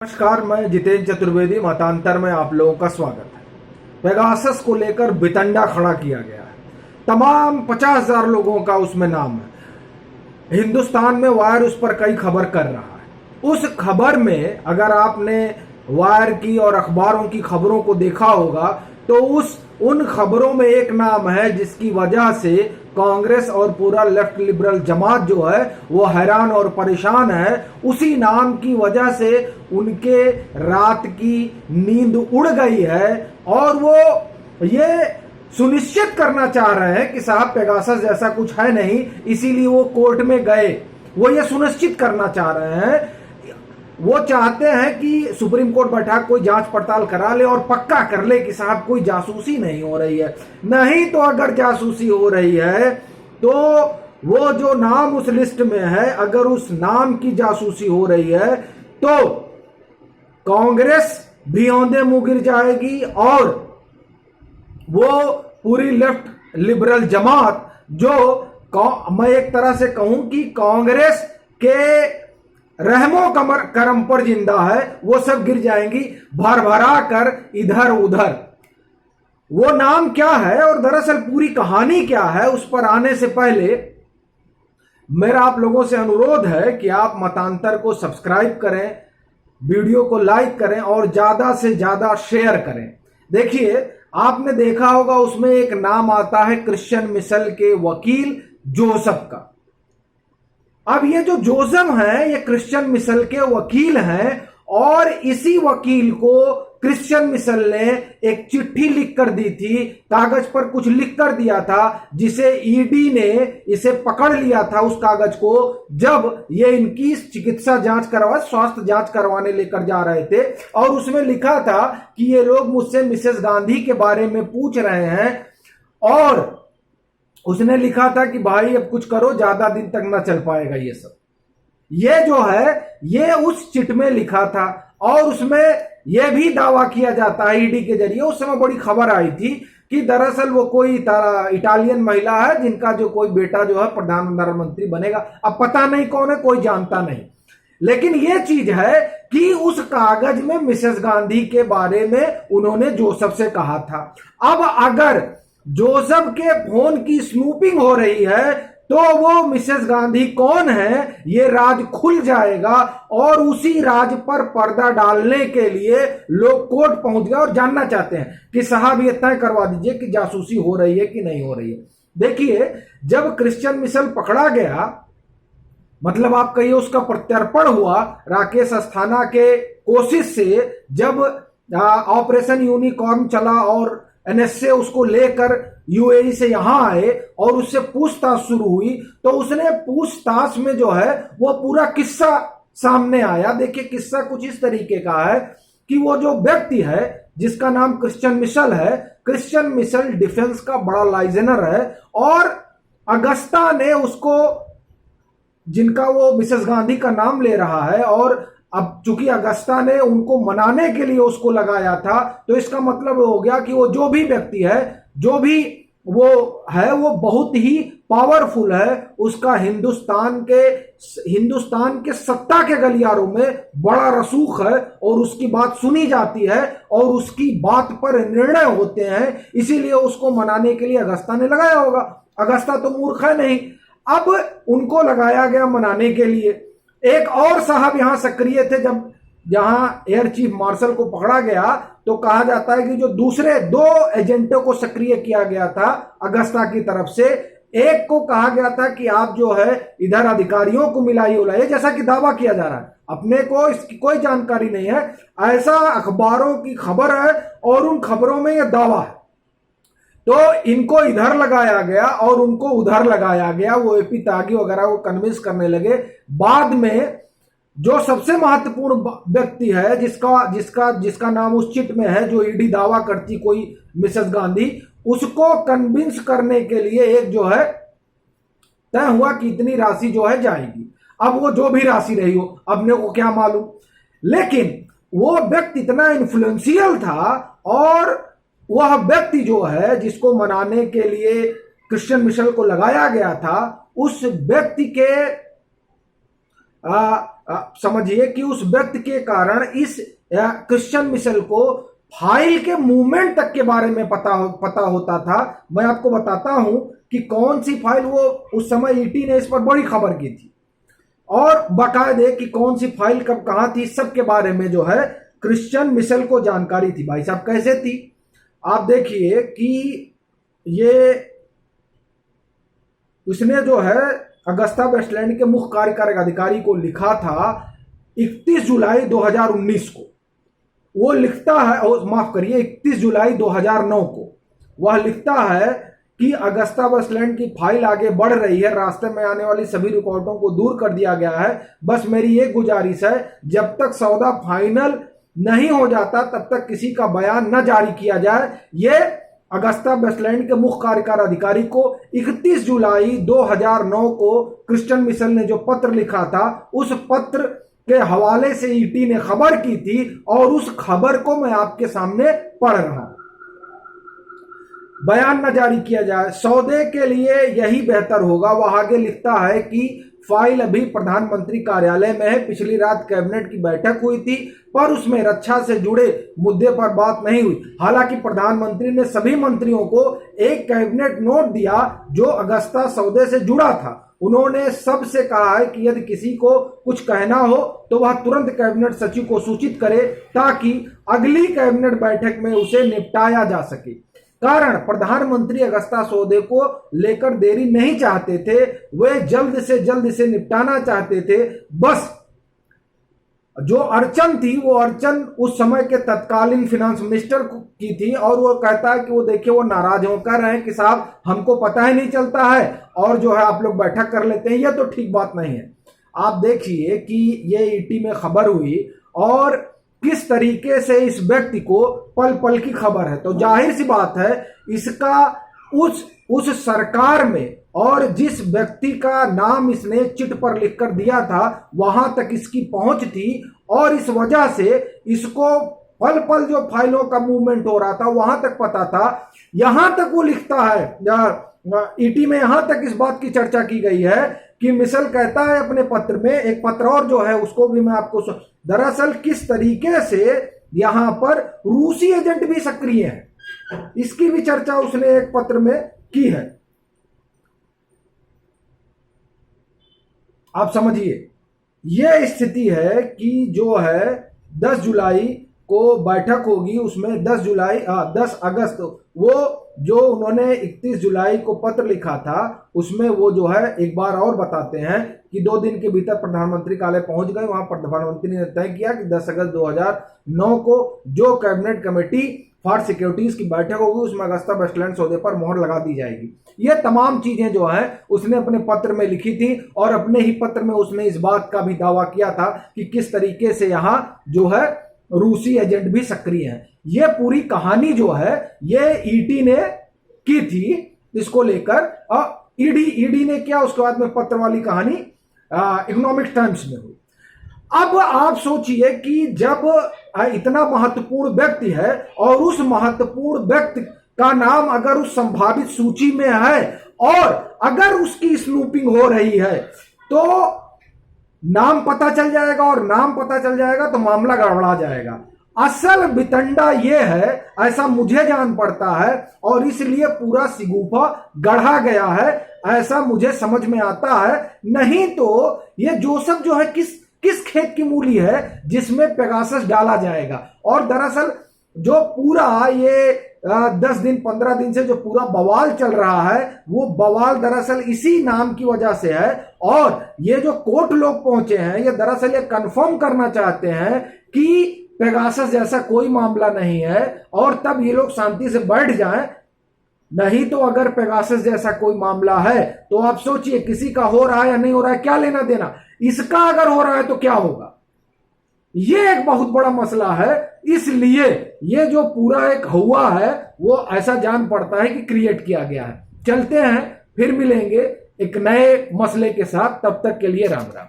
नमस्कार, मैं जितेंद्र चतुर्वेदी। मतांतर में आप लोगों का स्वागत है। पेगासस को लेकर बितंडा खड़ा किया गया है। तमाम 50,000 लोगों का उसमें नाम है। हिंदुस्तान में वायर उस पर कई खबर कर रहा है। उस खबर में अगर आपने वायर की और अखबारों की खबरों को देखा होगा तो उन खबरों में एक नाम है जिसकी वजह से कांग्रेस और पूरा लेफ्ट लिबरल जमात जो है वो हैरान और परेशान है। उसी नाम की वजह से उनके रात की नींद उड़ गई है और वो ये सुनिश्चित करना चाह रहे हैं कि साहब पेगासस जैसा कुछ है नहीं, इसीलिए वो कोर्ट में गए। वो ये सुनिश्चित करना चाह रहे हैं, वो चाहते हैं कि सुप्रीम कोर्ट बैठा कोई जांच पड़ताल करा ले और पक्का कर ले कि साहब कोई जासूसी नहीं हो रही है। नहीं तो अगर जासूसी हो रही है तो वो जो नाम उस लिस्ट में है, अगर उस नाम की जासूसी हो रही है तो कांग्रेस भी औंधे मुंह गिर जाएगी और वो पूरी लेफ्ट लिबरल जमात जो मैं एक तरह से कहूं कि कांग्रेस के रहमो करम पर जिंदा है, वो सब गिर जाएंगी भर भरा कर इधर उधर। वो नाम क्या है और दरअसल पूरी कहानी क्या है, उस पर आने से पहले मेरा आप लोगों से अनुरोध है कि आप मतांतर को सब्सक्राइब करें, वीडियो को लाइक करें और ज्यादा से ज्यादा शेयर करें। देखिए, आपने देखा होगा उसमें एक नाम आता है क्रिश्चियन मिशेल के वकील जोसेफ का। अब ये जो जोसेफ है ये क्रिश्चियन मिशेल के वकील हैं और इसी वकील को क्रिश्चियन मिशेल ने एक चिट्ठी लिख कर दी थी, कागज पर कुछ लिख कर दिया था जिसे ईडी ने इसे पकड़ लिया था उस कागज को, जब ये इनकी चिकित्सा जांच स्वास्थ्य जांच करवाने लेकर जा रहे थे। और उसमें लिखा था कि ये लोग मुझसे मिसेस गांधी के बारे में पूछ रहे हैं और उसने लिखा था कि भाई अब कुछ करो, ज्यादा दिन तक ना चल पाएगा ये सब। ये जो है ये उस चिट में लिखा था और उसमें यह भी दावा किया जाता है ईडी के जरिए, उस समय बड़ी खबर आई थी कि दरअसल वो कोई इटालियन महिला है जिनका जो कोई बेटा जो है प्रधानमंत्री बनेगा। अब पता नहीं कौन है, कोई जानता नहीं, लेकिन ये चीज है कि उस कागज में मिसेस गांधी के बारे में उन्होंने जोसेफ से कहा था। अब अगर जोसेफ के फोन की स्नूपिंग हो रही है तो वो मिसेस गांधी कौन है ये राज खुल जाएगा और उसी राज पर पर्दा डालने के लिए लोग कोर्ट पहुंच गए और जानना चाहते हैं कि साहब ये तय करवा दीजिए कि जासूसी हो रही है कि नहीं हो रही है। देखिए, जब क्रिश्चियन मिशेल पकड़ा गया, मतलब आप कहिए उसका प्रत्यर्पण हुआ राकेश अस्थाना के कोशिश से, जब ऑपरेशन यूनिकॉर्न चला और एनएसए उसको लेकर यूएई से यहां आए और उससे पूछताछ शुरू हुई तो उसने पूछताछ में जो है वो पूरा किस्सा सामने आया। देखिए, किस्सा कुछ इस तरीके का है कि वो जो व्यक्ति है जिसका नाम क्रिश्चियन मिशेल है, क्रिश्चियन मिशेल डिफेंस का बड़ा लाइजनर है और अगस्ता ने उसको, जिनका वो मिसेस गांधी का नाम ले रहा है, और अब चूंकि अगस्ता ने उनको मनाने के लिए उसको लगाया था तो इसका मतलब हो गया कि वो जो भी व्यक्ति है, जो भी वो है, वो बहुत ही पावरफुल है। उसका हिंदुस्तान के सत्ता के गलियारों में बड़ा रसूख है और उसकी बात सुनी जाती है और उसकी बात पर निर्णय होते हैं, इसीलिए उसको मनाने के लिए अगस्ता ने लगाया होगा। अगस्ता तो मूर्ख है नहीं। अब उनको लगाया गया मनाने के लिए। एक और साहब यहां सक्रिय थे, जब जहां एयर चीफ मार्शल को पकड़ा गया तो कहा जाता है कि जो दूसरे 2 एजेंटों को सक्रिय किया गया था अगस्ता की तरफ से, एक को कहा गया था कि आप जो है इधर अधिकारियों को मिलाइए उलाइए, जैसा कि दावा किया जा रहा है। अपने को इसकी कोई जानकारी नहीं है, ऐसा अखबारों की खबर है और उन खबरों में यह दावा है। तो इनको इधर लगाया गया और उनको उधर लगाया गया। वो एपी त्यागी वगैरह को कन्विंस करने लगे। बाद में जो सबसे महत्वपूर्ण व्यक्ति है जिसका नाम उस चिट में है, जो ईडी दावा करती कोई मिसेस गांधी, उसको कन्विंस करने के लिए एक जो है तय हुआ कि इतनी राशि जो है जाएगी। अब वो जो भी राशि रही हो, अपने को क्या मालूम, लेकिन वो व्यक्ति इतना इन्फ्लुएंशियल था और वह व्यक्ति जो है जिसको मनाने के लिए क्रिश्चियन मिशेल को लगाया गया था, उस व्यक्ति के समझिए कि उस व्यक्ति के कारण इस क्रिश्चियन मिशेल को फाइल के मूवमेंट तक के बारे में पता होता था। मैं आपको बताता हूं कि कौन सी फाइल, वो उस समय ईटी ने इस पर बड़ी खबर की थी और बाकायदे कि कौन सी फाइल कब कहां थी, सब के बारे में जो है क्रिश्चियन मिशेल को जानकारी थी। भाई साहब कैसे थी, आप देखिए कि ये उसने जो है अगस्ता वेस्टलैंड के मुख्य कार्यकारी अधिकारी को लिखा था 31 जुलाई 2019 को। वो लिखता है, माफ करिए 31 जुलाई 2009 को वह लिखता है कि अगस्ता वेस्टलैंड की फाइल आगे बढ़ रही है, रास्ते में आने वाली सभी रुकावटों को दूर कर दिया गया है। बस मेरी एक गुजारिश है, जब तक सौदा फाइनल नहीं हो जाता तब तक किसी का बयान न जारी किया जाए। ये अगस्ता वेस्टलैंड के मुख्य कार्यकारी अधिकारी को 31 जुलाई 2009 को क्रिश्चियन मिशेल ने जो पत्र लिखा था, उस पत्र के हवाले से ईटी ने खबर की थी और उस खबर को मैं आपके सामने पढ़ रहा हूं। बयान न जारी किया जाए, सौदे के लिए यही बेहतर होगा। वह आगे लिखता है कि फाइल अभी प्रधानमंत्री कार्यालय में है। पिछली रात कैबिनेट की बैठक हुई थी पर उसमें रक्षा से जुड़े मुद्दे पर बात नहीं हुई। हालांकि प्रधानमंत्री ने सभी मंत्रियों को एक कैबिनेट नोट दिया जो अगस्ता सौदे से जुड़ा था। उन्होंने सबसे कहा है कि यदि किसी को कुछ कहना हो तो वह तुरंत कैबिनेट सचिव को सूचित करे ताकि अगली कैबिनेट बैठक में उसे निपटाया जा सके। कारण प्रधानमंत्री अगस्ता सौदे को लेकर देरी नहीं चाहते थे, वे जल्द से जल्द इसे निपटाना चाहते थे। बस जो अड़चन थी वो अड़चन उस समय के तत्कालीन फिनांस मिनिस्टर की थी और वो कहता है कि वो देखिए वो नाराज हो कर रहे हैं कि साहब हमको पता ही नहीं चलता है और जो है आप लोग बैठक कर लेते हैं, ये तो ठीक बात नहीं है। आप देखिए कि ये ईटी में खबर हुई और किस तरीके से इस व्यक्ति को पल पल की खबर है, तो जाहिर सी बात है इसका उस सरकार में और जिस व्यक्ति का नाम इसने चिट पर लिखकर दिया था वहां तक इसकी पहुंच थी और इस वजह से इसको पल पल जो फाइलों का मूवमेंट हो रहा था वहां तक पता था। यहां तक वो लिखता है, ईटी में यहां तक इस बात की चर्चा की गई है कि मिशेल कहता है अपने पत्र में, एक पत्र और जो है उसको भी मैं आपको, दरअसल किस तरीके से यहां पर रूसी एजेंट भी सक्रिय है इसकी भी चर्चा उसने एक पत्र में की है। आप समझिए यह स्थिति है कि जो है 10 जुलाई को बैठक होगी, उसमें 10 अगस्त वो जो उन्होंने 31 जुलाई को पत्र लिखा था उसमें वो जो है एक बार और बताते हैं कि 2 दिन के भीतर प्रधानमंत्री कार्यालय पहुंच गए। वहां प्रधानमंत्री ने तय किया कि 10 अगस्त 2009 को जो कैबिनेट कमेटी फॉर सिक्योरिटीज की बैठक होगी उसमें अगस्ता वेस्टलैंड सौदे पर मोहर लगा दी जाएगी। ये तमाम चीजें जो है उसने अपने पत्र में लिखी थी और अपने ही पत्र में उसने इस बात का भी दावा किया था कि किस तरीके से यहां जो है रूसी एजेंट भी सक्रिय हैं। ये पूरी कहानी जो है ये ईटी ने की थी इसको लेकर, ईडी ने किया, उसके बाद में पत्र वाली कहानी इकोनॉमिक टाइम्स में हुई। अब आप सोचिए कि जब इतना महत्वपूर्ण व्यक्ति है और उस महत्वपूर्ण व्यक्ति का नाम अगर उस संभावित सूची में है और अगर उसकी स्नूपिंग हो रही है तो नाम पता चल जाएगा और नाम पता चल जाएगा तो मामला गड़बड़ा जाएगा। असल बितंडा ये है, ऐसा मुझे जान पड़ता है और इसलिए पूरा सिगुफा गढ़ा गया है, ऐसा मुझे समझ में आता है। नहीं तो ये जोसेफ जो है किस खेत की मूली है जिसमें पेगासस डाला जाएगा। और दरअसल जो पूरा ये 10 दिन 15 दिन से जो पूरा बवाल चल रहा है वो बवाल दरअसल इसी नाम की वजह से है। और ये जो कोर्ट लोग पहुंचे हैं ये दरअसल ये कंफर्म करना चाहते हैं कि पेगासस जैसा कोई मामला नहीं है और तब ये लोग शांति से बैठ जाएं। नहीं तो अगर पेगासस जैसा कोई मामला है तो आप सोचिए किसी का हो रहा है या नहीं हो रहा है, क्या लेना देना। इसका अगर हो रहा है तो क्या होगा, ये एक बहुत बड़ा मसला है। इसलिए ये जो पूरा एक हुआ है वो ऐसा जान पड़ता है कि क्रिएट किया गया है। चलते हैं, फिर मिलेंगे एक नए मसले के साथ, तब तक के लिए राम राम।